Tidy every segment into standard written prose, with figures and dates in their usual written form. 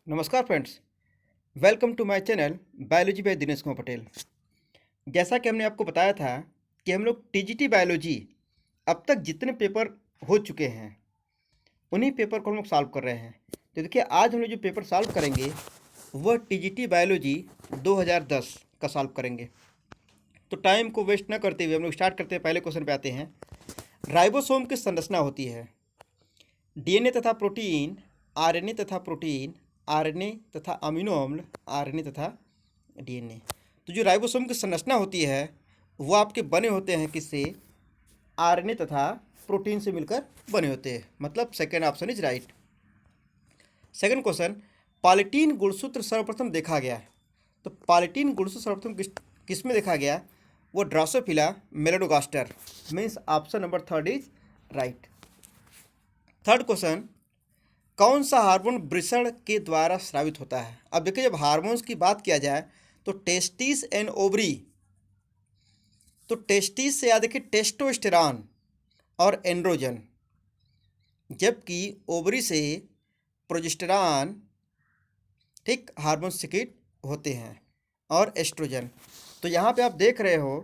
नमस्कार friends, welcome to my channel biology by Dinesh Kumar Patel. जैसा कि हमने आपको बताया था कि हम लोग टीजीटी बायोलॉजी अब तक जितने पेपर हो चुके हैं उन्हीं पेपर को हम लोग सॉल्व कर रहे हैं। तो देखिए, आज हम लोग जो पेपर सॉल्व करेंगे वह टीजीटी बायोलॉजी 2010 का सॉल्व करेंगे। तो टाइम को वेस्ट ना करते हुए हम लोग स्टार्ट करते हैं। पहले क्वेश्चन पे आते हैं। राइबोसोम की संरचना होती है डीएनए तथा प्रोटीन, आरएनए तथा प्रोटीन, आरएनए तथा अमीनो अम्ल, आरएनए तथा डीएनए। तो जो राइबोसोम की संरचना होती है वो आपके बने होते हैं किससे? आरएनए तथा प्रोटीन से मिलकर बने होते हैं। मतलब second option is right. Second question, polytene गुणसूत्र सर्वप्रथम देखा गया। तो पॉलीटीन गुणसूत्र सर्वप्रथम किस में देखा गया? वो Drosophila melanogaster, means option number third is right. Third question, कौन सा हार्मोन वृषण के द्वारा स्रावित होता है? अब देखिए, जब हार्मोन्स की बात किया जाए तो टेस्टिस एंड ओवरी, तो टेस्टिस से याद देखिए टेस्टोस्टेरॉन और एंड्रोजन, जबकि ओवरी से प्रोजेस्टेरॉन, ठीक, हार्मोन सिक्रीट होते हैं, और एस्ट्रोजन। तो यहाँ पे आप देख रहे हो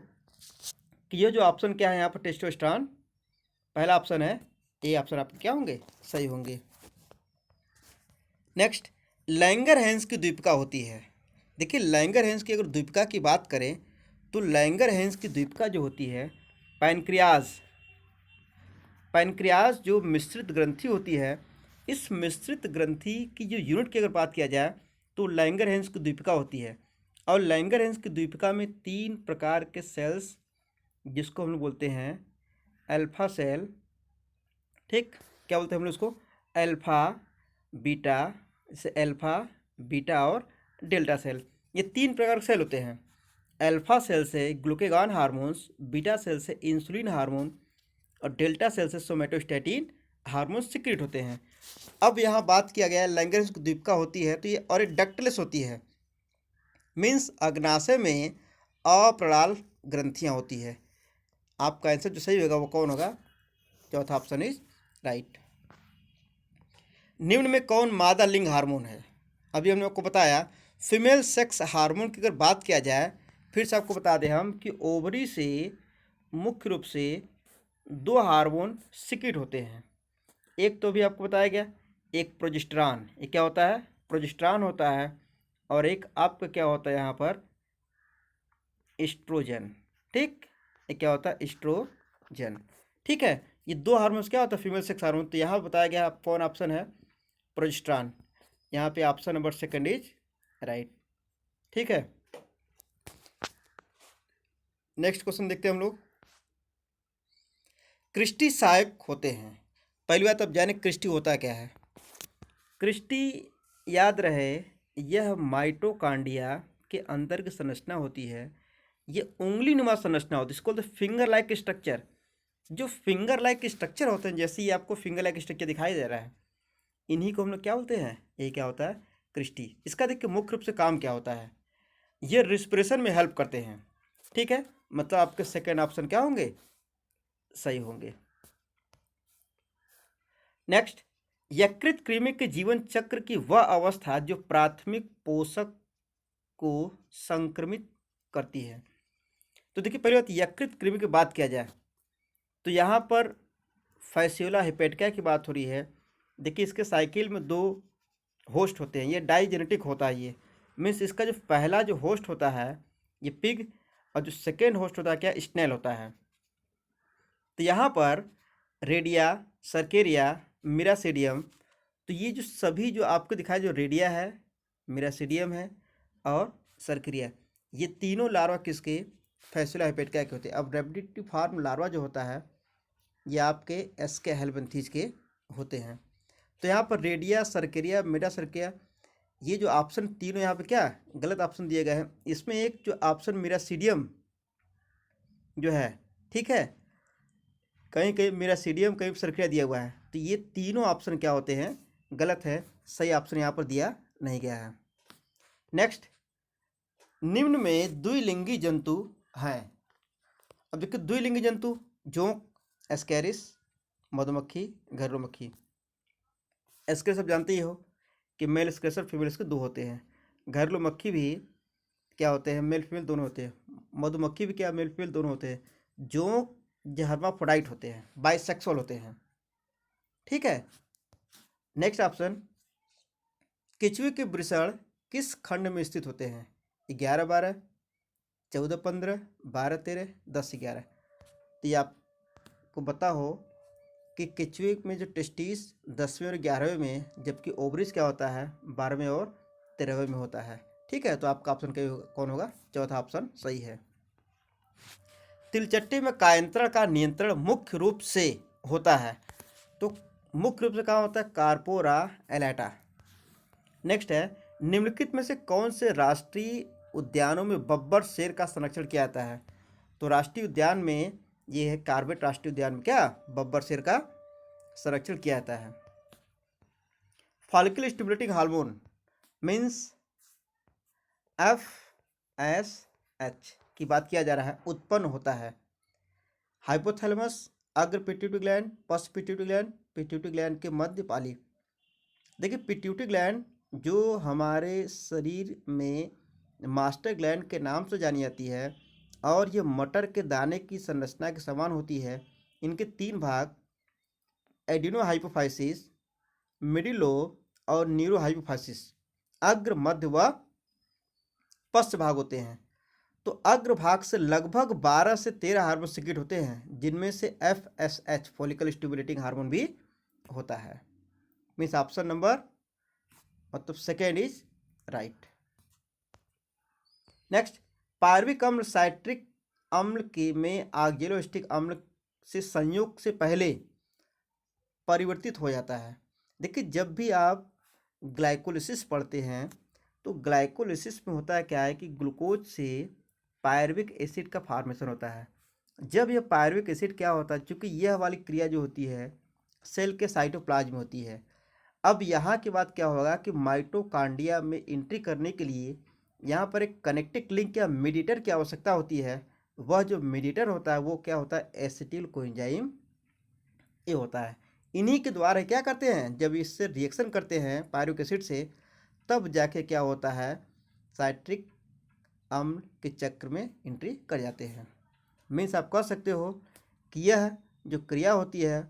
कि ये जो ऑप्शन क्या है यहाँ पर टेस्टोस्टेरॉन पहला ऑप्शन है। ये ऑप्शन आपके क्या होंगे? सही होंगे। नेक्स्ट, लैंगरहैंस की द्वीपिका होती है। देखिए, लैंगरहैंस की अगर द्वीपिका की बात करें तो लैंगरहैंस की द्वीपिका जो होती है पैनक्रियाज, पैनक्रियाज जो मिश्रित ग्रंथि होती है, इस मिश्रित ग्रंथि की जो यूनिट की अगर बात किया जाए तो लैंगरहैंस की द्वीपिका होती है। और लैंगरहैंस की द्वीपिका में 3 प्रकार के सेल्स, जिसको हम लोग बोलते हैं अल्फा सेल, ठीक, क्या बोलते हैं हम लोग उसको? अल्फा, बीटा, जैसे अल्फा, बीटा और डेल्टा सेल। ये 3 प्रकार के सेल होते हैं। अल्फा सेल से ग्लूकेगॉन हार्मोन्स, बीटा सेल से इंसुलिन हार्मोन और डेल्टा सेल से सोमेटोस्टैटिन हार्मोन सिक्रीट होते हैं। अब यहाँ बात किया गया है लैंगरहैंस की द्वीपिका होती है तो ये और एक डक्टलेस होती है, मीन्स अग्नाशय में अप्रणाल ग्रंथियाँ होती है। आपका आंसर जो सही होगा वो कौन होगा? चौथा ऑप्शन इज राइट। निम्न में कौन मादा लिंग हार्मोन है? अभी हमने आपको बताया फीमेल सेक्स हार्मोन की अगर बात किया जाए, फिर से आपको बता दें हम कि ओवरी से मुख्य रूप से 2 हार्मोन सिक्रीट होते हैं। एक तो भी आपको बताया गया, एक प्रोजेस्टेरॉन, ये क्या होता है? प्रोजेस्टेरॉन होता है। और एक आपका क्या होता है यहाँ पर? एस्ट्रोजन, ठीक, ये क्या होता है? एस्ट्रोजन, ठीक है। ये 2 हार्मोन्स क्या होता है? Female sex hormone. तो यहाँ बताया गया कौन ऑप्शन है? प्रोजेस्टेरॉन। यहाँ पे option number second is right, ठीक है। नेक्स्ट क्वेश्चन देखते हैं हम लोग। क्रिस्टी सहायक होते हैं। पहली बात अब जाने क्रिस्टी होता क्या है। क्रिस्टी, याद रहे, यह माइटोकॉन्ड्रिया के अंदर की संरचना होती है। ये उंगली नुमा संरचना होती है, इसको बोलते हैं फिंगर लाइक स्ट्रक्चर। जो फिंगर लाइक स्ट्रक्चर होते हैं, जैसे ये आपको फिंगर लाइक स्ट्रक्चर दिखाई दे रहा है, इन्हीं को हम लोग क्या बोलते हैं? ये क्या होता है? क्रिस्टी। इसका देखिए मुख्य रूप से काम क्या होता है? ये रिस्पिरेशन में हेल्प करते हैं, ठीक है। मतलब आपके सेकेंड ऑप्शन क्या होंगे? सही होंगे। नेक्स्ट, यकृत कृमि के जीवन चक्र की वह अवस्था जो प्राथमिक पोषक को संक्रमित करती है। तो देखिए, पहली बात यकृत कृमि की बात किया जाए तो यहाँ पर फैसियोला हेपेटिका की बात हो रही है। देखिए, इसके साइकिल में 2 होस्ट होते हैं, ये डाइजेनेटिक होता है। ये मीन्स इसका जो पहला जो होस्ट होता है ये पिग, और जो सेकेंड होस्ट होता है क्या? स्नेल होता है। तो यहाँ पर रेडिया, सर्केरिया, मिरासीडियम, तो ये जो सभी जो आपको दिखाया, जो रेडिया है, मिरासीडियम है और सर्केरिया, ये तीनों लार्वा किसके? फैसियोला हेपेटिका के होते हैं। अब रेप्टिटिव फॉर्म लार्वा जो होता है ये आपके एस्के हेल्बेंथीज के होते हैं। तो यहाँ पर रेडिया, सर्केरिया, मिरासर्किया, ये जो ऑप्शन तीनों यहाँ पे क्या गलत ऑप्शन दिए गए हैं। इसमें एक जो ऑप्शन मिरासीडियम जो है, ठीक है, कहीं कहीं मिरासीडियम, कहीं सर्किया दिया हुआ है, तो ये तीनों ऑप्शन क्या होते हैं? गलत है। सही ऑप्शन यहाँ पर दिया नहीं गया है। नेक्स्ट, निम्न में द्विलिंगी जंतु हैं। अब देखिए, द्विलिंगी जंतु जोंक, एस्केरिस, मधुमक्खी, घरलू मक्खी। एस्केरिस आप जानते ही हो कि मेल स्क्रेचर फीमेल स्क्रेचर दो होते हैं। घरेलू मक्खी भी क्या होते हैं, मेल फीमेल दोनों होते हैं। मधुमक्खी भी क्या, मेल फीमेल दोनों होते हैं। जो हर्माफ्रोडाइट होते हैं, बाइसेक्सुअल होते हैं। ठीक है। नेक्स्ट ऑप्शन, केंचुए के वृषण किस खंड में स्थित होते हैं? 11-12, 14-15, 12-13, 10-11। तो ये आपको पता हो कि केंचुए में जो टेस्टिस 10वें और 11वें में, जबकि ओवरिस क्या होता है 12वें और 13वें में होता है। ठीक है, तो आपका ऑप्शन कौन होगा? चौथा ऑप्शन सही है। तिलचट्टे में कायंत्रण का नियंत्रण मुख्य रूप से होता है, तो मुख्य रूप से कहाँ होता है? कार्पोरा एलाटा। नेक्स्ट है, निम्नलिखित में से कौन से राष्ट्रीय उद्यानों में बब्बर शेर का संरक्षण किया जाता है? तो राष्ट्रीय उद्यान में ये है कार्बेट राष्ट्रीय उद्यान में क्या बब्बर शेर का संरक्षण किया जाता है। Follicle stimulating hormone means FSH की बात किया जा रहा है, उत्पन्न होता है हाइपोथैलेमस, अग्र पिट्यूटरी ग्लैंड, पश्च पिट्यूटरी ग्लैंड के मध्य पाली। देखिए पिट्यूटरी ग्लैंड जो हमारे शरीर में मास्टर ग्लैंड के नाम से जानी जाती है और ये मटर के दाने की संरचना के समान होती है। इनके 3 भाग एडिनो हाइपोफाइसिस, मिडिल लोब और न्यूरो हाइपोफाइसिस, अग्र मध्य व पश्च भाग होते हैं। तो अग्र भाग से लगभग 12 से 13 हार्मोन सिक्रेट होते हैं, जिनमें से FSH फॉलिकल स्टिमुलेटिंग हार्मोन भी होता है। मीन्स ऑप्शन नंबर मतलब second is right. Next, pyruvic अम्ल साइट्रिक अम्ल के में ऑक्जेलोएसिटिक अम्ल से संयोग से पहले परिवर्तित हो जाता है। देखिए जब भी आप ग्लाइकोलिसिस पढ़ते हैं तो ग्लाइकोलिसिस में होता है क्या है कि ग्लूकोज से पायरुविक एसिड का फॉर्मेशन होता है। जब यह पायरुविक एसिड क्या होता है, चूँकि यह वाली क्रिया जो होती है सेल के साइटोप्लाज्म में होती है। अब यहाँ के बाद क्या होगा कि माइटोकांड्रिया में एंट्री करने के लिए यहाँ पर एक कनेक्टिक लिंक या मीडिएटर की आवश्यकता होती है। वह जो मीडिएटर होता है वो क्या होता है? एसिटिल कोएंजाइम ए होता है। इन्हीं के द्वारा क्या करते हैं, जब इससे रिएक्शन करते हैं पायरुविक एसिड से, तब जाके क्या होता है साइट्रिक अम्ल के चक्र में एंट्री कर जाते हैं। मीन्स आप कह सकते हो कि यह जो क्रिया होती है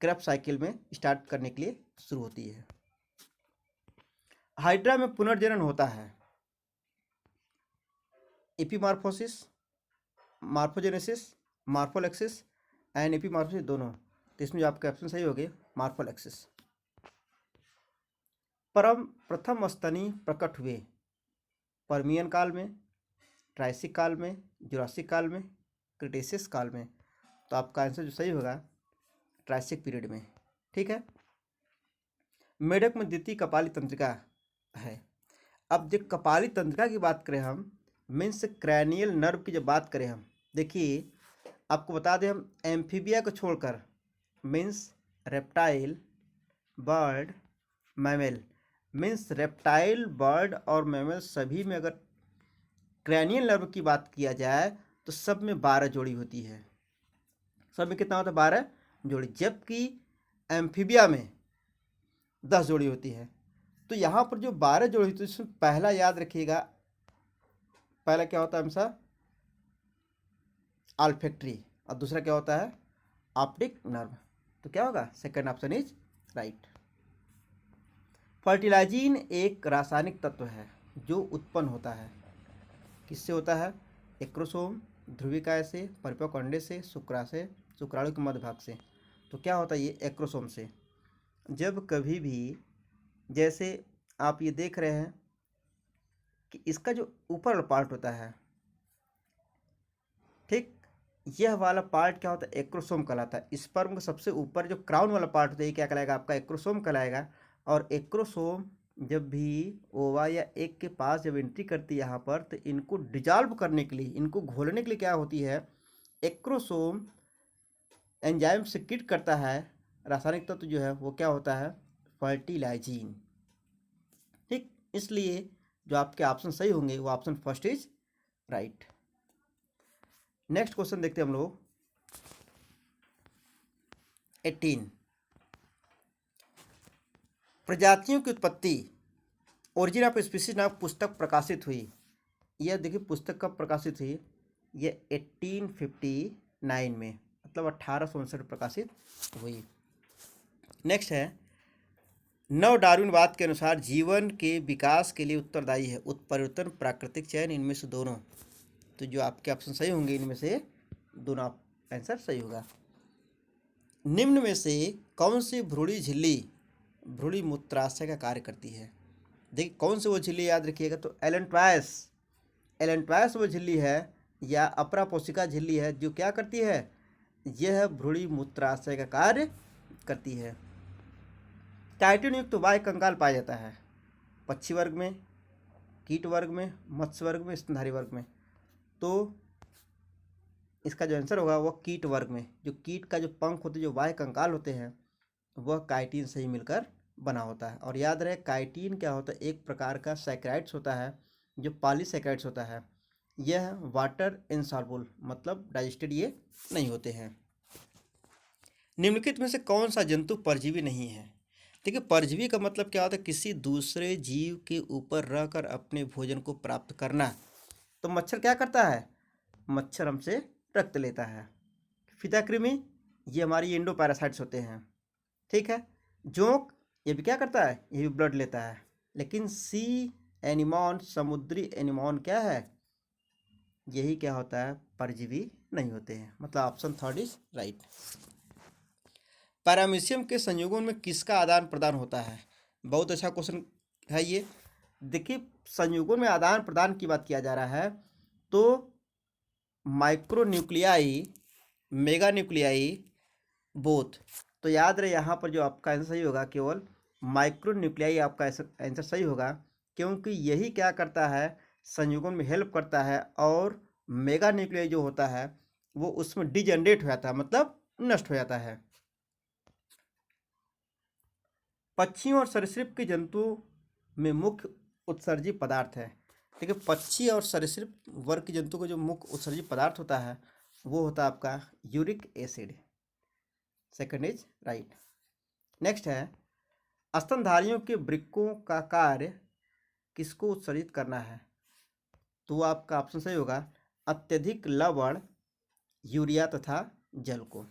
क्रेब्स साइकिल में स्टार्ट करने के लिए शुरू होती है। हाइड्रा में पुनर्जनन होता है एपीमॉर्फोसिस, मॉर्फोजेनेसिस, मॉर्फोलेक्सिस एंड एपीमॉर्फोसिस दोनों। तो इसमें जो आपका ऑप्शन सही हो गया मॉर्फोलेक्सिस। प्रथम स्तनी प्रकट हुए पर्मियन काल में, ट्राइसिक काल में, जुरासिक काल में, क्रिटेशियस काल में। तो आपका आंसर जो सही होगा ट्राइसिक पीरियड में। ठीक है। मेढक में द्वितीय कपाली तंत्रिका है। अब जब कपाली तंत्रिका की बात करें हम, मीन्स क्रैनियल नर्व की जब बात करें हम, देखिए आपको बता दें हम एम्फीबिया को छोड़कर means reptile, bird, mammal, means reptile, bird और मैमल सभी में अगर क्रैनियल नर्व की बात किया जाए तो सब में 12 जोड़ी होती है। सब में कितना होता है? 12 जोड़ी। जबकि एम्फीबिया में 10 जोड़ी होती है। तो यहाँ पर जो 12 जोड़ी होती है उसमें पहला याद रखिएगा, पहला क्या होता है हमेशा? ऑल्फैक्टरी, और दूसरा क्या होता है? Optic nerve. तो क्या होगा? Second option is right. Fertilizin एक रासायनिक तत्व है जो उत्पन्न होता है, किससे होता है? एक्रोसोम, ध्रुविकाय से, परिपक्व अंडे से, शुक्राणु के मध्य भाग से। तो क्या होता है ये? एक्रोसोम से। जब कभी भी जैसे आप ये देख रहे हैं कि इसका जो ऊपर वाला पार्ट होता है, ठीक, यह वाला पार्ट क्या होता है? एक्रोसोम कहलाता है। स्पर्म का सबसे ऊपर जो क्राउन वाला पार्ट होता है ये क्या कहलाएगा? आपका एक्रोसोम कहलाएगा। और एक्रोसोम जब भी ओवा या एग के पास जब एंट्री करती है यहाँ पर, तो इनको डिजॉल्व करने के लिए, इनको घोलने के लिए क्या होती है? एक्रोसोम एंजाइम सिक्रीट करता है, रासायनिक तत्व जो है वो क्या होता है? फर्टिलाइजिन। ठीक, इसलिए जो आपके ऑप्शन सही होंगे वो option first is right. Next question देखते हैं हम लोग 18। प्रजातियों की उत्पत्ति, ओरिजिन ऑफ स्पीसीज नामक पुस्तक प्रकाशित हुई। यह देखिए पुस्तक कब प्रकाशित हुई, ये 1859 में, मतलब 1859 प्रकाशित हुई। नेक्स्ट है, नव डार्विनवाद के अनुसार जीवन के विकास के लिए उत्तरदायी है उत्परिवर्तन, प्राकृतिक चयन, इनमें से दोनों। तो जो आपके ऑप्शन सही होंगे इनमें से दोनों आंसर सही होगा। निम्न में से कौन सी भ्रूणी झिल्ली भ्रूणी मूत्राशय का कार्य करती है? देखिए कौन सी वो झिल्ली याद रखिएगा, तो एलेंट्रायस वो झिल्ली है या अपरा पोषिका झिल्ली है जो क्या करती है, यह भ्रूणी मूत्राशय का कार्य करती है। टाइटन युक्त वाह्य कंकाल पाया जाता है पक्षी वर्ग में, कीट वर्ग में, मत्स्य वर्ग में, स्तनधारी वर्ग में। तो इसका जो आंसर होगा वह कीट वर्ग में। जो कीट का जो पंख होते हैं, जो वाह्य कंकाल होते हैं, वह काइटिन से ही मिलकर बना होता है। और याद रहे काइटिन क्या होता है, एक प्रकार का सैकराइड्स होता है जो पॉलीसैकराइड्स होता है। यह वाटर इनसॉल्युबल, मतलब डाइजेस्टेड ये नहीं होते हैं। निम्नलिखित में से कौन सा जंतु परजीवी नहीं है? देखिए परजीवी का मतलब क्या होता है, किसी दूसरे जीव के ऊपर रहकर अपने भोजन को प्राप्त करना। तो मच्छर क्या करता है, मच्छर हमसे रक्त लेता है। फिताकृमि ये हमारी एंडोपैरासाइट्स होते हैं, ठीक है। जोंक ये भी क्या करता है, ये भी ब्लड लेता है। लेकिन सी एनिमॉन, समुद्री एनिमॉन क्या है, यही क्या होता है, परजीवी नहीं होते हैं। मतलब option third is right. Paramecium के संयोगों में किसका आदान प्रदान होता है? बहुत अच्छा क्वेश्चन है ये। देखिए संयोगों में आदान प्रदान की बात किया जा रहा है तो माइक्रोन्यूक्लियाई, मेगा न्यूक्लियाई, बोथ। तो याद रहे यहाँ पर जो आपका आंसर सही होगा केवल माइक्रोन्यूक्लियाई आपका आंसर सही होगा, क्योंकि यही क्या करता है, संयोगन में हेल्प करता है। और मेगा न्यूक्लियाई जो होता है वो उसमें डिजेनरेट हो जाता है, मतलब नष्ट हो जाता है। पक्षियों और सरीसृप के जंतुओं में मुख्य उत्सर्जी पदार्थ है। देखिए पक्षी और सरीसृप वर्ग के जंतु का जो मुख्य उत्सर्जी पदार्थ होता है वो होता है आपका uric acid. Second is right. Next है, स्तनधारियों के वृक्कों का कार्य किसको उत्सर्जित करना है? तो आपका ऑप्शन सही होगा अत्यधिक लवण, यूरिया तथा जल को।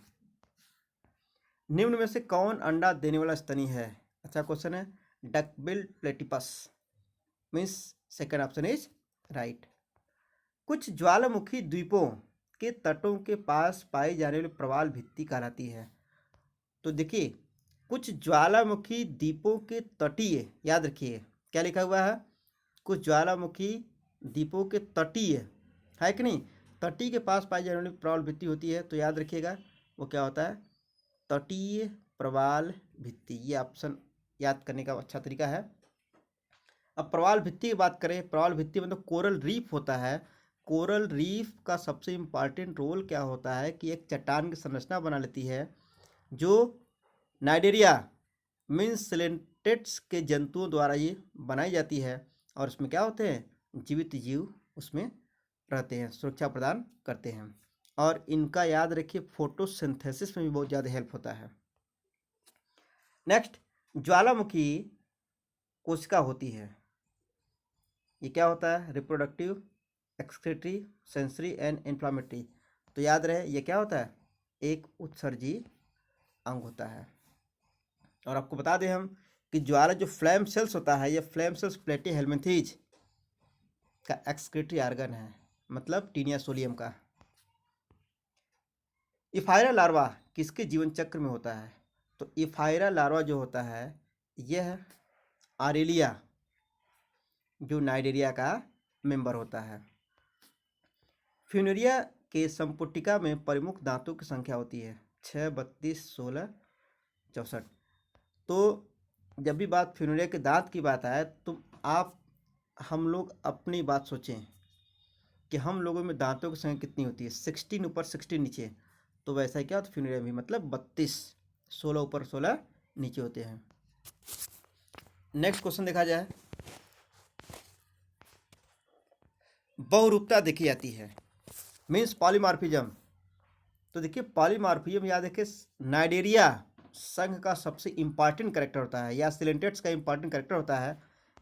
निम्न में से कौन अंडा देने वाला स्तनी है? अच्छा क्वेश्चन है। Duckbill platypus means second option is right. कुछ ज्वालामुखी द्वीपों के तटों के पास पाई जाने वाली प्रवाल भित्ति कहलाती है। तो देखिए कुछ ज्वालामुखी द्वीपों के तटीय, याद रखिए क्या लिखा हुआ है, कुछ ज्वालामुखी द्वीपों के तटीय है कि नहीं, तटी के पास पाई जाने वाली प्रवाल भित्ति होती है। तो याद रखिएगा वो क्या होता है, तटीय प्रवाल भित्ति। ये ऑप्शन याद करने का अच्छा तरीका है। अब प्रवाल भित्ति की बात करें, प्रवाल भित्ति मतलब कोरल रीफ होता है। कोरल रीफ का सबसे इम्पॉर्टेंट रोल क्या होता है कि एक चट्टान की संरचना बना लेती है जो नाइडेरिया मीन्स सिलेंटेट्स के जंतुओं द्वारा ये बनाई जाती है। और उसमें क्या होते हैं, जीवित जीव उसमें रहते हैं, सुरक्षा प्रदान करते हैं। और इनका याद रखिए फोटोसिंथेसिस में भी बहुत ज़्यादा हेल्प होता है। नेक्स्ट, ज्वालामुखी कोशिका होती है, ये क्या होता है, reproductive, excretory, sensory and inflammatory. तो याद रहे ये क्या होता है, एक उत्सर्जी अंग होता है। और आपको बता दें हम कि ज्वाला जो फ्लेम सेल्स होता है, ये फ्लेम सेल्स प्लेटीहेल्मिन्थेज का एक्सक्रीटरी आर्गन है, मतलब टीनिया सोलियम का। इफायरा लार्वा किसके जीवन चक्र में होता है? तो इफायरा लार्वा जो होता है यह आरेलिया जो नाइडेरिया का मेंबर होता है। फ्यूनेरिया के संपुटिका में प्रमुख दांतों की संख्या होती है 6, 32, 16, 64। तो जब भी बात फ्यूनेरिया के दांत की बात आए तो हम लोग अपनी बात सोचें कि हम लोगों में दांतों की संख्या कितनी होती है, 16 ऊपर 16 नीचे। तो वैसा क्या होता है फ्यूनेरिया भी, मतलब 32, 16 ऊपर 16 नीचे होते हैं। नेक्स्ट क्वेश्चन देखा जाए, बहुरूपता देखी जाती है मीन्स पॉलीमॉर्फिज्म। तो देखिए पॉलीमॉर्फिज्म याद रखिए नाइडेरिया संघ का सबसे इम्पॉर्टेंट कैरेक्टर होता है या सिलेंटेट्स का इम्पॉर्टेंट कैरेक्टर होता है,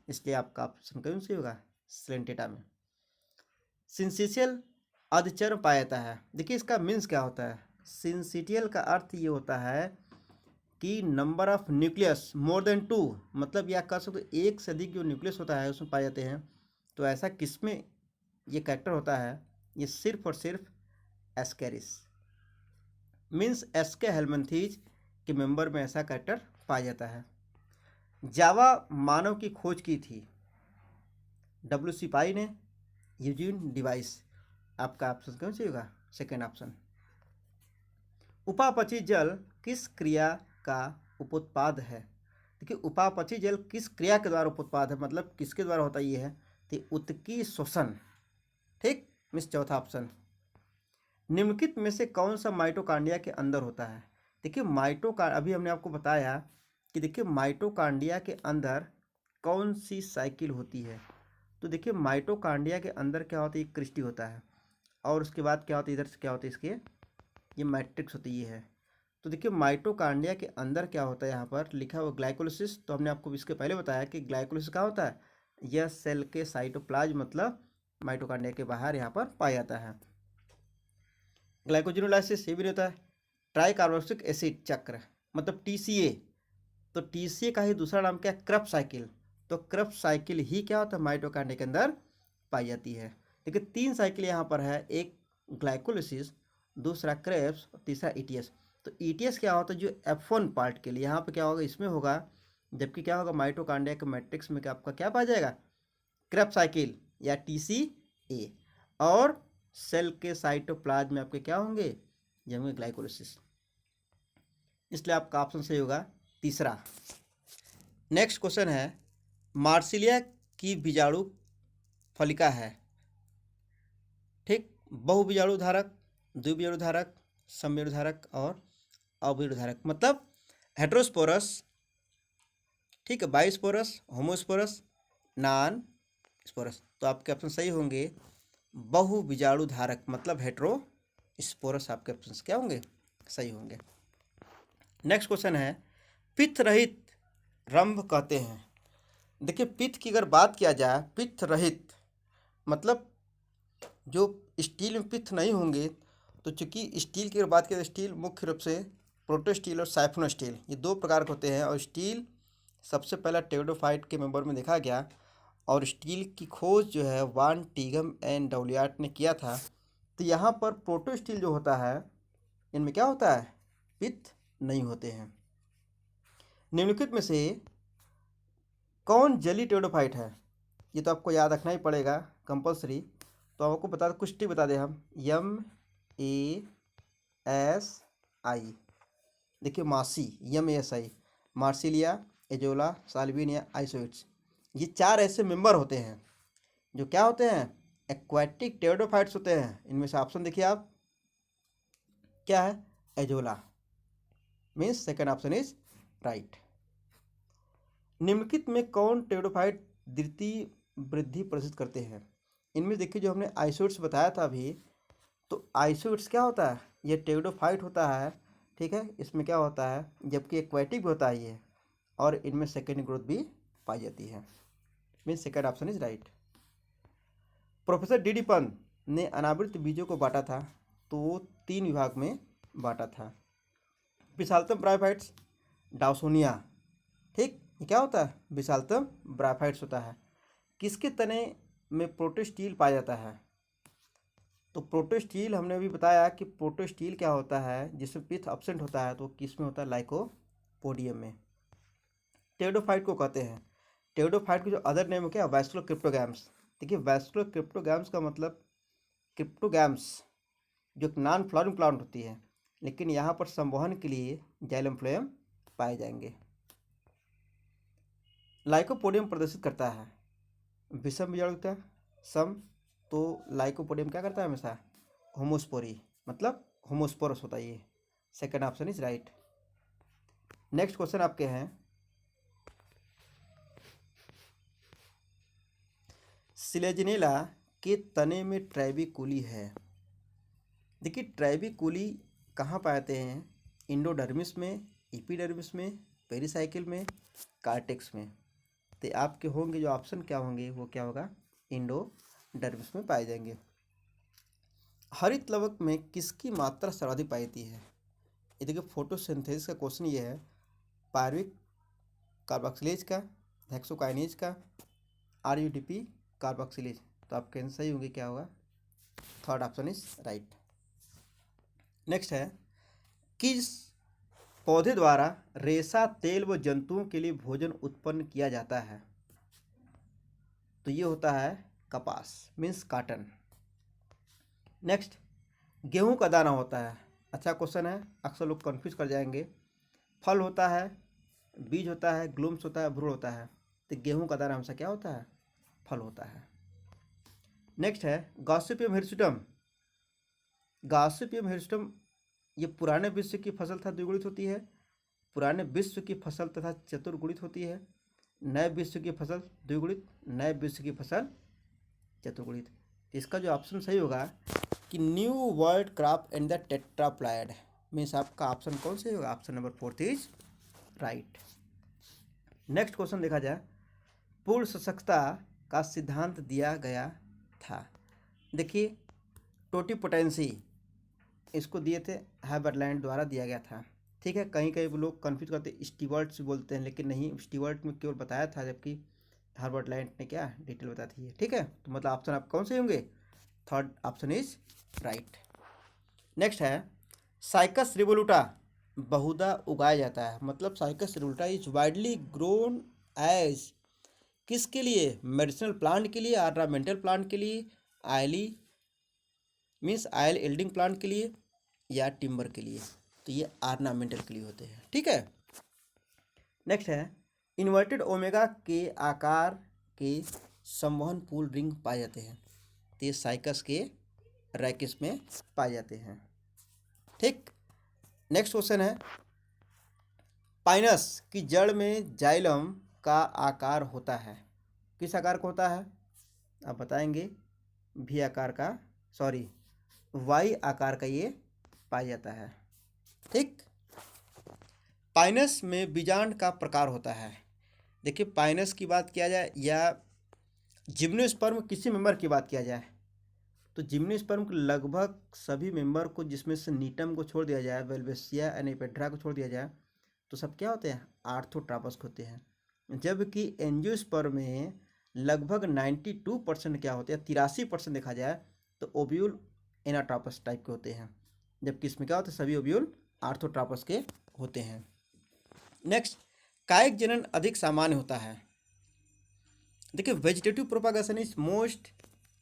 इसलिए आपका ऑप्शन कौन सी होगा, सिलेंटेटा में। सिंसिशियल अधचर पाया जाता है। देखिए इसका मीन्स क्या होता है। सिंसिटियल का अर्थ ये होता है कि number of nucleus more than 2, मतलब या कह सकते हो एक से अधिक जो न्यूक्लियस होता है उसमें पाए जाते हैं। तो ऐसा किसमें ये कैरेक्टर होता है, ये सिर्फ और सिर्फ एस्केरिस, मीन्स एस्के हेलमिंथेज के मेंबर में ऐसा कैरेक्टर पाया जाता है। जावा मानव की खोज की थी WC पाई ने, यूजीन डिवाइस। आपका ऑप्शन कौन सी होगा, सेकेंड ऑप्शन। उपापचय जल किस क्रिया का उपोत्पाद है। देखिए उपापचय जल किस क्रिया के द्वारा उपोत्पाद है, मतलब किसके द्वारा होता ये है, तो उत्की शोषण, ठीक, मिस चौथा ऑप्शन। निम्नलिखित में से कौन सा माइटोकांड्रिया के अंदर होता है। देखिए अभी हमने आपको बताया कि देखिए माइटोकांड्रिया के अंदर कौन सी साइकिल होती है। तो देखिए माइटोकांड्रिया के अंदर क्या होता है, एक क्रिस्टी होता है, और उसके बाद क्या होता है, इधर से क्या होता है, इसके ये मैट्रिक्स होती है। तो देखिए माइटोकांड्रिया के अंदर क्या होता है, यहाँ पर लिखा हुआ ग्लाइकोलिसिस। तो हमने आपको इसके पहले बताया कि ग्लाइकोलिसिस क्या होता है, यह सेल के साइटोप्लाज्म मतलब माइटोकांड्रिया के बाहर यहाँ पर पाया जाता है। ग्लाइकोजिनोलाइसिस ये भी होता है। ट्राइकार्बोक्सिलिक एसिड चक्र मतलब TCA, तो TCA का ही दूसरा नाम क्या है, क्रब्स साइकिल। तो क्रब्स साइकिल ही क्या होता है, माइटोकांड्रिया के अंदर पाई जाती है। देखिए 3 साइकिल यहाँ पर है, एक ग्लाइकोलिसिस, दूसरा क्रेब्स और तीसरा ETS। तो ETS क्या होता है, जो F1 पार्ट के लिए यहाँ पे क्या होगा, इसमें होगा, जबकि क्या होगा माइटोकांड्रिया के मैट्रिक्स में क्या आपका क्या पाया जाएगा, क्रेब्स साइकिल या TCA, और सेल के साइटोप्लाज्म में आपके क्या होंगे, ये होंगे ग्लाइकोलिसिस। इसलिए आपका ऑप्शन सही होगा तीसरा। नेक्स्ट क्वेश्चन है, मार्सिलिया की बीजाणु फलिका है, ठीक, बहुबीजाणु धारक, द्विबीजाणु धारक, समबीजाणु धारक और अबीजाणु धारक, मतलब हेट्रोस्पोरस, ठीक है, बाइस्पोरस, होमोस्पोरस, नॉन स्पोरस। तो आपके ऑप्शन सही होंगे बहुबीजाणु धारक मतलब हेट्रोस्पोरस, आपके ऑप्शन क्या होंगे, सही होंगे। नेक्स्ट क्वेश्चन है, पित्त रहित रंभ कहते हैं। देखिए पित्त की अगर बात किया जाए, पित्त रहित मतलब जो स्टील में पित्त नहीं होंगे, तो चूंकि स्टील की अगर बात करें, स्टील मुख्य रूप से प्रोटोस्टील और साइफोनो स्टील, ये 2 प्रकार के होते हैं। और स्टील सबसे पहला टेरिडोफाइट के मेंबर में देखा गया, और स्टील की खोज जो है वान टीगम एंड डाउलियार्ट ने किया था। तो यहाँ पर प्रोटो स्टील जो होता है, इनमें क्या होता है, पित्त नहीं होते हैं। निम्नलिखित में से कौन जली टेरिडोफाइट है, ये तो आपको याद रखना ही पड़ेगा कंपलसरी। तो आपको बता कुछ टी बता दें हम, MASI, देखिए मासी, MASI, मार्सिलिया, एजोला, साल्विनिया, आइसोइट्स, ये 4 ऐसे मेंबर होते हैं जो क्या होते हैं, एक्वाटिक टेरिडोफाइट्स होते हैं। इनमें से ऑप्शन देखिए आप, क्या है, azolla, means second option is right. निम्नलिखित में कौन टेरिडोफाइट द्वितीय वृद्धि प्रदर्शित करते हैं। इनमें देखिए जो हमने आइसोइट्स बताया था अभी, तो आइसोइट्स क्या होता है, ये टेरिडोफाइट होता है, ठीक है, इसमें क्या होता है, जबकि एक्वाटिक भी होता है ये, और इनमें सेकेंड ग्रोथ भी पाई जाती है, means second option is right. Professor D Pant ने अनावृत बीजों को बांटा था, तो वो 3 विभाग में बांटा था। विशालतम ब्रायोफाइट्स, डाउसोनिया, ठीक, ये क्या होता है, विशालतम ब्रायोफाइट्स होता है। किसके तने में प्रोटोस्टील पाया जाता है। तो प्रोटोस्टील हमने अभी बताया कि प्रोटोस्टील क्या होता है, जिसमें पित्त एब्सेंट होता है, तो किस में होता है, लाइकोपोडियम में। टेरिडोफाइट को कहते हैं, टेरिडोफाइट के जो अदर नेम है क्या, वैस्कुलर क्रिप्टोगैम्स। देखिए वैस्कुलर क्रिप्टोगैम्स का मतलब, क्रिप्टोगैम्स जो नॉन फ्लावरिंग प्लांट होती है, लेकिन यहाँ पर संवहन के लिए जाइलम फ्लोएम पाए जाएंगे। लाइकोपोडियम प्रदर्शित करता है विषम बीजाणुता, सम, तो लाइकोपोडियम क्या करता है हमेशा, होमोस्पोरी मतलब होमोस्पोरस होता है ये, second option is right. Next question आपके हैं, सिलेजिनेला के तने में ट्राइबिकुली है। देखिए ट्राइबिकुली कहाँ पाते हैं, इंडोडर्मिस में एपिडर्मिस में, पेरिसाइकिल में, कार्टेक्स में। तो आपके होंगे जो ऑप्शन क्या होंगे, वो क्या होगा, एंडोडर्मिस में पाए जाएंगे। हरित लवक में किसकी मात्रा सर्वाधिक पाई जाती है? ये देखिए फोटोसिंथेसिस का क्वेश्चन ये है, पायरुविक कार्बोक्सिलेज का, हेक्सोकाइनेज का, आरयूडीपी कार्बोक्सिलेज। तो आपके आंसर सही होंगे, क्या होगा, third option is right. Next है, किस पौधे द्वारा रेशा तेल व जंतुओं के लिए भोजन उत्पन्न किया जाता है? तो ये होता है कपास, मीन्स कॉटन। नेक्स्ट, गेहूं का दाना होता है, अच्छा क्वेश्चन है, अक्सर लोग कंफ्यूज कर जाएंगे। फल होता है, बीज होता है, ग्लूम्स होता है, भ्रूण होता है। तो गेहूं का दाना हमेशा क्या होता है, फल होता है। नेक्स्ट है गॉसिपियम हिरसुटम। गॉसिपियम हिरसुटम ये पुराने विश्व की फसल तथा द्विगुणित होती है, पुराने विश्व की फसल तथा चतुर्गुणित होती है, नए विश्व की फसल द्विगुणित, नए विश्व की फसल चतुर्गुणित। इसका जो ऑप्शन सही होगा कि new world crop and the tetraploid, means आपका ऑप्शन कौन सा होगा, option number 4 is right. Next question देखा जाए, पूर्ण सशक्तता का सिद्धांत दिया गया था। देखिए टोटीपोटेंसी इसको दिए थे, हर्बर्टलैंड द्वारा दिया गया था। ठीक है, कहीं कहीं वो लोग कन्फ्यूज करते स्टीवर्ट्स बोलते हैं, लेकिन नहीं, स्टीवर्ट में केवल बताया था, जबकि हर्बर्टलैंड ने क्या डिटेल बताई थी। ठीक है, तो मतलब ऑप्शन आप कौन से होंगे, third option is right. Next है, साइकस रिवोल्यूटा बहुधा उगाया जाता है, मतलब Cycas revoluta is widely grown as किसके लिए, मेडिसिनल प्लांट के लिए, ऑर्नामेंटल प्लांट के लिए, आयली मीन्स आयल एल्डिंग प्लांट के लिए, या टिम्बर के लिए। तो ये ऑर्नामेंटल के लिए होते हैं। ठीक है, नेक्स्ट है, इन्वर्टेड ओमेगा के आकार के संवहन पूल रिंग पाए जाते हैं। तो ये साइकस के रैकिस में पाए जाते हैं। ठीक, नेक्स्ट क्वेश्चन है, पाइनस की जड़ में जाइलम का आकार होता है, किस आकार का होता है, आप बताएंगे, भी आकार का, सॉरी वाई आकार का ये पाया जाता है। ठीक, पाइनस में बीजांड का प्रकार होता है। देखिए पाइनस की बात किया जाए या जिम्नोस्पर्म किसी मेंबर की बात किया जाए, तो जिम्नोस्पर्म के लगभग सभी मेंबर को, जिसमें से नीटम को छोड़ दिया जाए, वेल्वेसिया एनिपेड्रा को छोड़ दिया जाए, तो सब क्या होते हैं, आर्थोट्रापस होते हैं। जबकि एंजियोस्पर्म में लगभग 92% क्या होते हैं, 83% देखा जाए तो ओव्यूल एनाट्रापस टाइप के होते हैं, जबकि इसमें क्या होता है, सभी ओव्यूल आर्थोट्रापस के होते हैं। नेक्स्ट, कायिक जनन अधिक सामान्य होता है। देखिए vegetative propagation is most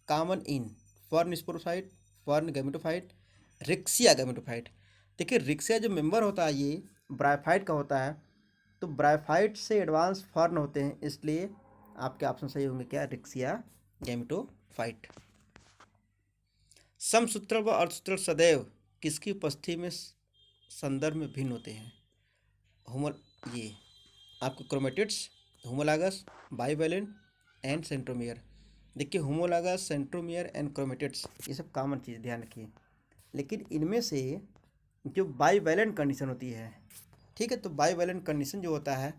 common in fern sporophyte, fern gametophyte, Riccia gametophyte. देखिए रिक्सिया जो मेंबर होता है ये ब्रायोफाइट का होता है, तो ब्रायोफाइट से एडवांस फर्न होते हैं, इसलिए आपके ऑप्शन सही होंगे क्या, रिक्सिया गैमेटोफाइट। समसूत्र व अर्धसूत्र सदैव किसकी उपस्थिति में संदर्भ में भिन्न होते हैं, ये आपके chromatids, homologous, bivalent and centromere. देखिए होमोलॉगस, सेंट्रोमियर एंड क्रोमेटिड्स ये सब कॉमन चीज़, ध्यान रखिए, लेकिन इनमें से जो बाइवैलेंट कंडीशन होती है, ठीक है, तो बाइवैलेंट कंडीशन जो होता है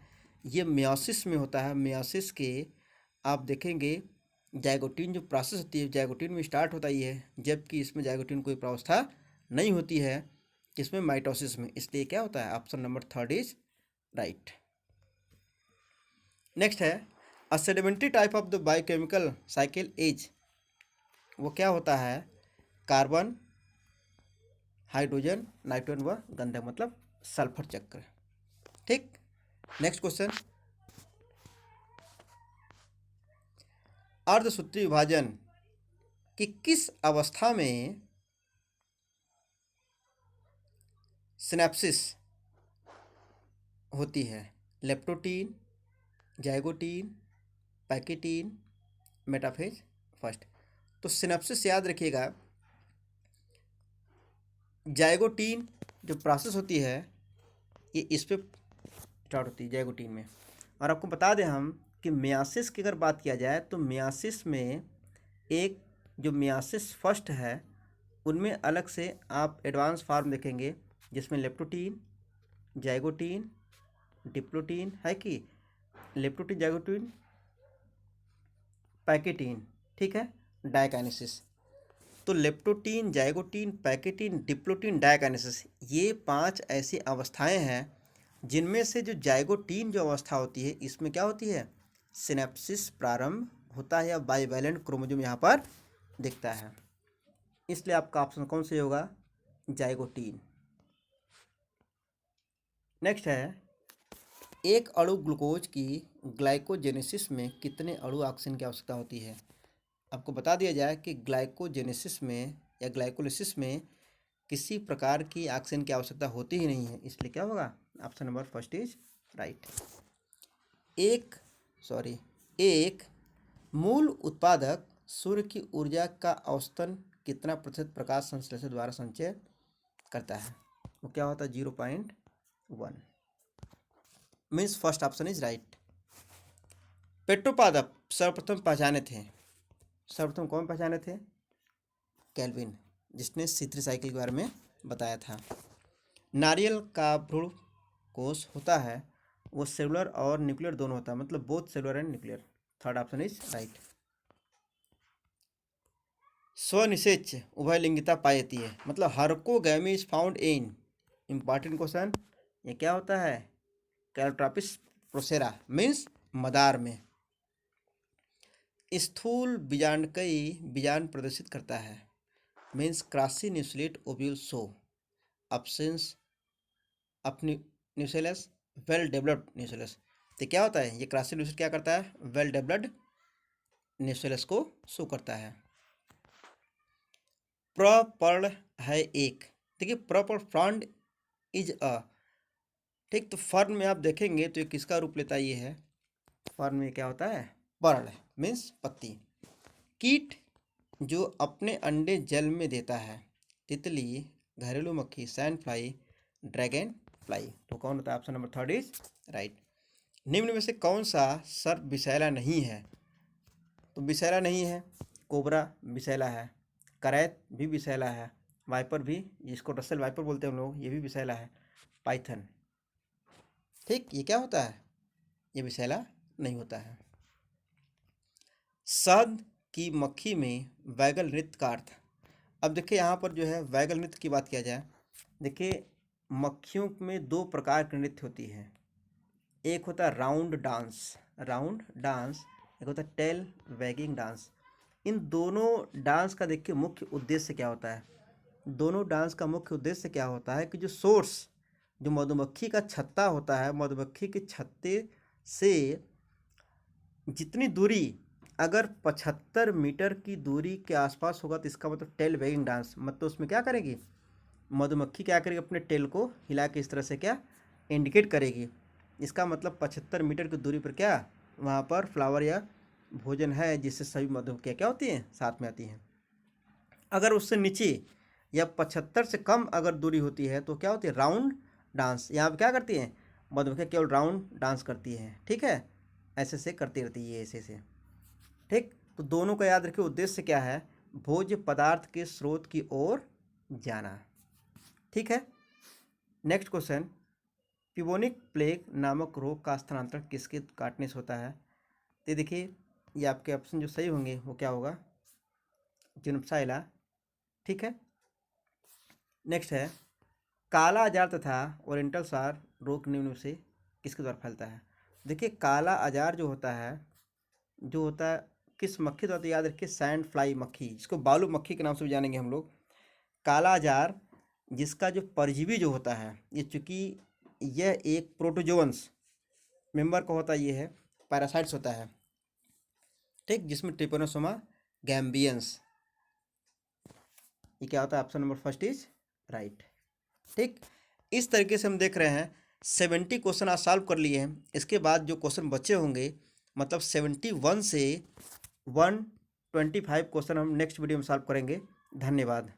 ये मियोसिस में होता है। मियोसिस के आप देखेंगे जाइगोटीन जो प्रोसेस होती है, जाइगोटीन में स्टार्ट होता ही है, जबकि इसमें जाइगोटीन कोई प्रावस्था नहीं होती है, इसमें माइटोसिस में, इसलिए क्या होता है, option number 3 is right. Next है, a sedimentary type of the biochemical cycle is, वो क्या होता है, कार्बन, हाइड्रोजन, नाइट्रोजन व गंधक, मतलब सल्फर चक्र। ठीक, नेक्स्ट क्वेश्चन, अर्धसूत्री विभाजन की किस अवस्था में सिनेप्सिस होती है, leptotene, zygotene, pachytene, metaphase first. तो सिनेप्सिस याद रखिएगा, जाइगोटीन जो प्रोसेस होती है ये इस पे स्टार्ट होती है जाइगोटीन में। और आपको बता दें हम कि मियासिस की अगर बात किया जाए तो मियासिस में एक जो मियासिस फर्स्ट है उनमें अलग से आप एडवांस फॉर्म देखेंगे, जिसमें लेप्टोटीन, जाइगोटीन, डिप्लोटीन है कि लेप्टोटीन, जाइगोटीन, पैकेटीन, ठीक है, डायकाइनेसिस। तो leptotene, zygotene, pachytene, diplotene, diakinesis, ये 5 ऐसी अवस्थाएं हैं जिनमें से जो जाइगोटीन जो अवस्था होती है इसमें क्या होती है, सिनेप्सिस प्रारंभ होता है या बाइवैलेंट क्रोमोसोम यहाँ पर दिखता है। इसलिए आपका ऑप्शन कौन सा होगा, जाइगोटीन। नेक्स्ट है, एक अणु ग्लूकोज की ग्लाइकोजेनेसिस में कितने अणु ऑक्सीजन की आवश्यकता होती है। आपको बता दिया जाए कि ग्लाइकोजेनेसिस में या ग्लाइकोलिसिस में किसी प्रकार की ऑक्सीजन की आवश्यकता होती ही नहीं है, इसलिए क्या होगा, option number first is right. एक मूल उत्पादक सूर्य की ऊर्जा का औसतन कितना प्रतिशत प्रकाश संश्लेषण द्वारा संचय करता है, वो क्या होता है, 0.1, means first option is right. पेट्रोपादप सर्वप्रथम कौन पहचाने थे, केल्विन, जिसने C3 साइकिल के बारे में बताया था। नारियल का भ्रूण कोश होता है वो सेलुलर और न्यूक्लियर दोनों होता है, मतलब both cellular and nuclear, third option is right. स्वनिषेच उभयलिंगिता पाई जाती है, मतलब herkogamy is found in, important question, ये क्या होता है, कैलोट्रॉपिस प्रोसेरा, मीन्स मदार में। स्थूल बीजांडकयी बीजांड प्रदर्शित करता है, means crassinucellate ovule show options अपनी न्यूक्लियस वेल डेवलप्ड न्यूक्लियस। तो क्या होता है, ये क्रासी न्यूक्लियस क्या करता है, वेल डेवलप्ड न्यूक्लियस को शो करता है। प्रपर्ण है एक, देखिए प्रपर फ्रंट इज अ, ठीक, तो फर्न में आप देखेंगे तो ये किसका रूप लेता है, ये है फर्न में क्या होता है, पर्ण, मीन्स पत्ती। कीट जो अपने अंडे जल में देता है, तितली, घरेलू मक्खी, सैंड फ्लाई, ड्रैगन फ्लाई, तो कौन होता है, option number third is right. निम्न में से कौन सा सर्प विषैला नहीं है, तो विषैला नहीं है, कोबरा विषैला है, करैत भी विषैला है, वाइपर भी, जिसको रसल वाइपर बोलते हैं हम लोग, ये भी विषैला है, पाइथन, ठीक, ये क्या होता है, ये विषैला नहीं होता है। शहद की मक्खी में वैगल नृत्य का अर्थ, अब देखिए यहाँ पर जो है वैगल नृत्य की बात किया जाए, देखिए मक्खियों में 2 प्रकार की नृत्य होती है, एक होता है राउंड डांस, एक होता है टेल वैगिंग डांस। इन दोनों डांस का देखिए मुख्य उद्देश्य क्या होता है, दोनों डांस का मुख्य उद्देश्य क्या होता है कि जो सोर्स, जो मधुमक्खी का छत्ता होता है, मधुमक्खी के छत्ते से जितनी दूरी अगर 75 मीटर की दूरी के आसपास होगा तो इसका मतलब टेल वैगिंग डांस, मतलब उसमें क्या करेगी, मधुमक्खी क्या करेगी, अपने टेल को हिला के इस तरह से क्या इंडिकेट करेगी, इसका मतलब 75 मीटर की दूरी पर क्या वहाँ पर फ्लावर या भोजन है जिससे सभी मधुमक्खियाँ क्या होती हैं, साथ में आती हैं। अगर उससे नीचे या 75 से कम अगर दूरी होती है तो क्या होती है, राउंड डांस, यहाँ पर क्या करती हैं मधुमक्खियाँ, केवल राउंड डांस करती हैं, ठीक है, ऐसे से करती रहती है, ऐसे, ठीक। तो दोनों का याद रखिए उद्देश्य क्या है, भोज्य पदार्थ के स्रोत की ओर जाना, ठीक है। नेक्स्ट क्वेश्चन, पिबोनिक प्लेग नामक रोग का स्थानांतरण किसके काटने से होता है, तो देखिए ये आपके ऑप्शन जो सही होंगे वो क्या होगा, जिनप्साइला, ठीक है। नेक्स्ट है, काला आजार तथा ओरिएंटल सार रोग निम्न में से किसके द्वारा फैलता है। देखिए काला आजार जो होता है किस मक्खी द्वारा, तो याद रखिए सैंड फ्लाई मक्खी, जिसको बालू मक्खी के नाम से भी जानेंगे हम लोग। काला आजार जिसका जो परजीवी जो होता है, ये चूँकि यह एक प्रोटोजोअन्स मेंबर का होता है, ये है पैरासाइट्स होता है, ठीक, जिसमें ट्रिपैनोसोमा गैम्बियंस, ये क्या होता है, option number first is right, ठीक। इस तरीके से हम देख रहे हैं 70 क्वेश्चन आज सॉल्व कर लिए हैं, इसके बाद जो क्वेश्चन बचे होंगे मतलब 71 से 125 क्वेश्चन हम नेक्स्ट वीडियो में सॉल्व करेंगे। धन्यवाद।